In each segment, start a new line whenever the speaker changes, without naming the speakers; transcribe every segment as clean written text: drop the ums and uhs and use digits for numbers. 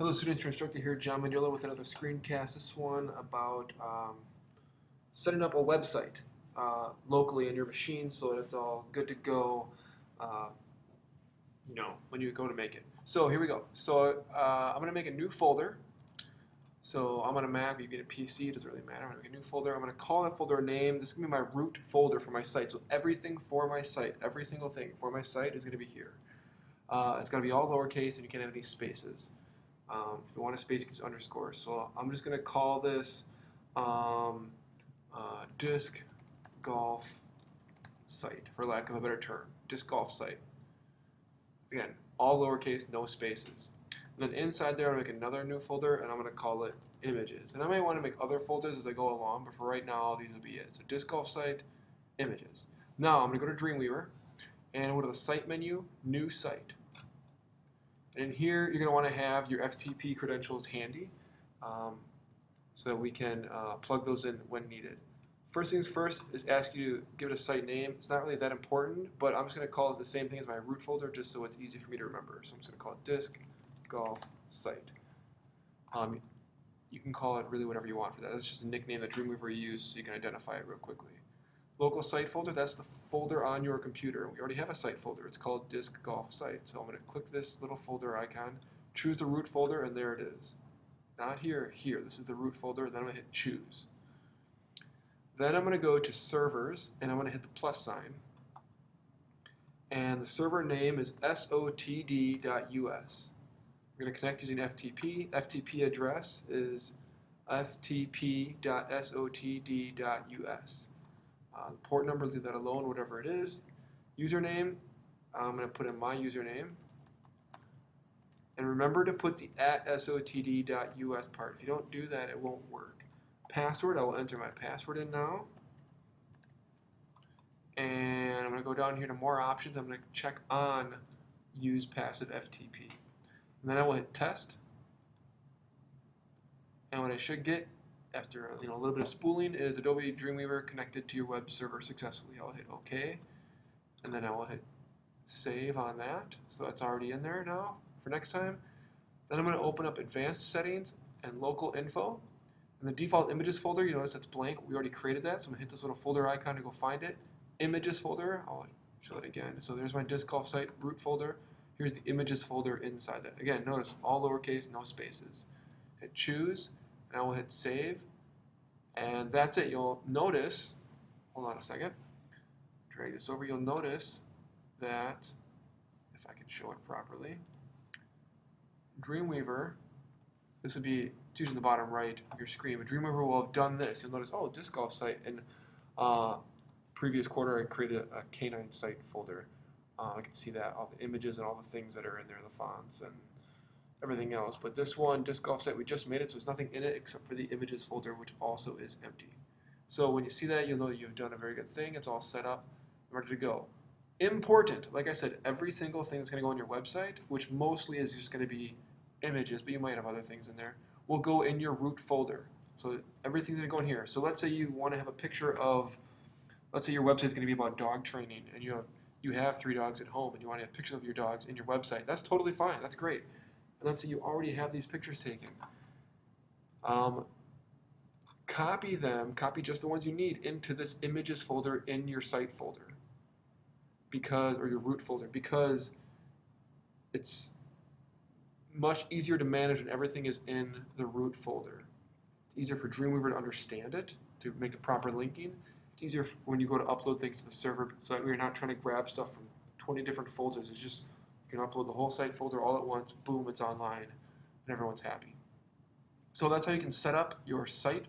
Hello students, your instructor here, John Mandela, with another screencast. This one about setting up a website locally on your machine so that it's all good to go, when you go to make it. So here we go. So I'm going to make a new folder. So I'm on a Mac, you get a PC, it doesn't really matter. I'm going to make a new folder. I'm going to call that folder a name. This is going to be my root folder for my site. So everything for my site, every single thing for my site is going to be here. It's going to be all lowercase and you can't have any spaces. If you want a space, you can use underscore. So I'm just going to call this disc golf site, for lack of a better term. Disc golf site. Again, all lowercase, no spaces. And then inside there, I'm going to make another new folder, and I'm going to call it images. And I may want to make other folders as I go along, but for right now, these will be it. So disc golf site, images. Now I'm going to go to Dreamweaver, and go to the site menu, new site. And in here, you're going to want to have your FTP credentials handy so that we can plug those in when needed. First things first is ask you to give it a site name. It's not really that important, but I'm just going to call it the same thing as my root folder just so it's easy for me to remember. So I'm just going to call it disc golf site. You can call it really whatever you want for that. That's just a nickname that Dreamweaver used so you can identify it real quickly. Local site folder, that's the folder on your computer. We already have a site folder. It's called disc golf site. So I'm going to click this little folder icon, choose the root folder, and there it is. Not here, here. This is the root folder. Then I'm going to hit choose. Then I'm going to go to servers, and I'm going to hit the plus sign. And the server name is sotd.us. We're going to connect using FTP. FTP address is ftp.sotd.us. The port number, leave that alone, whatever it is. Username, I'm going to put in my username. And remember to put the @sotd.us part. If you don't do that, it won't work. Password, I will enter my password in now. And I'm going to go down here to more options. I'm going to check on use passive FTP. And then I will hit test. And what I should get after a little bit of spooling is Adobe Dreamweaver connected to your web server successfully. I'll hit OK, and then I will hit save on that. So that's already in there now for next time. Then I'm going to open up advanced settings and local info. In the default images folder, you notice that's blank. We already created that, so I'm going to hit this little folder icon to go find it. Images folder, I'll show it again. So there's my disc golf site root folder. Here's the images folder inside that. Again, notice all lowercase, no spaces. Hit choose. And I will hit save, and that's it. You'll notice, hold on a second, drag this over, you'll notice that, if I can show it properly, Dreamweaver, this would be in the bottom right of your screen, but Dreamweaver will have done this. You'll notice, oh, disc golf site, and previous quarter I created a canine site folder. I can see that, all the images and all the things that are in there, the fonts and everything else. But this one, disc golf site, we just made it, so there's nothing in it except for the images folder, which also is empty. So when you see that, you'll know that you've done a very good thing. It's all set up and ready to go. Important, like I said, every single thing that's going to go on your website, which mostly is just going to be images, but you might have other things in there, will go in your root folder. So everything's going to go in here. So let's say you want to have a picture of, let's say your website is going to be about dog training, and you have 3 dogs at home, and you want to have pictures of your dogs in your website. That's totally fine. That's great. And let's say you already have these pictures taken. Copy them, copy just the ones you need into this images folder in your site folder, or your root folder, because it's much easier to manage when everything is in the root folder. It's easier for Dreamweaver to understand it, to make the proper linking. It's easier when you go to upload things to the server, so that you're not trying to grab stuff from 20 different folders. It's just, you can upload the whole site folder all at once, boom, it's online, and everyone's happy. So that's how you can set up your site,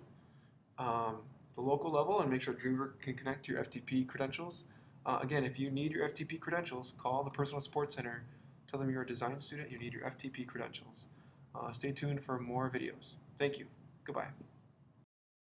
the local level, and make sure Dreamweaver can connect to your FTP credentials. Again, if you need your FTP credentials, call the Personal Support Center. Tell them you're a design student, you need your FTP credentials. Stay tuned for more videos. Thank you. Goodbye.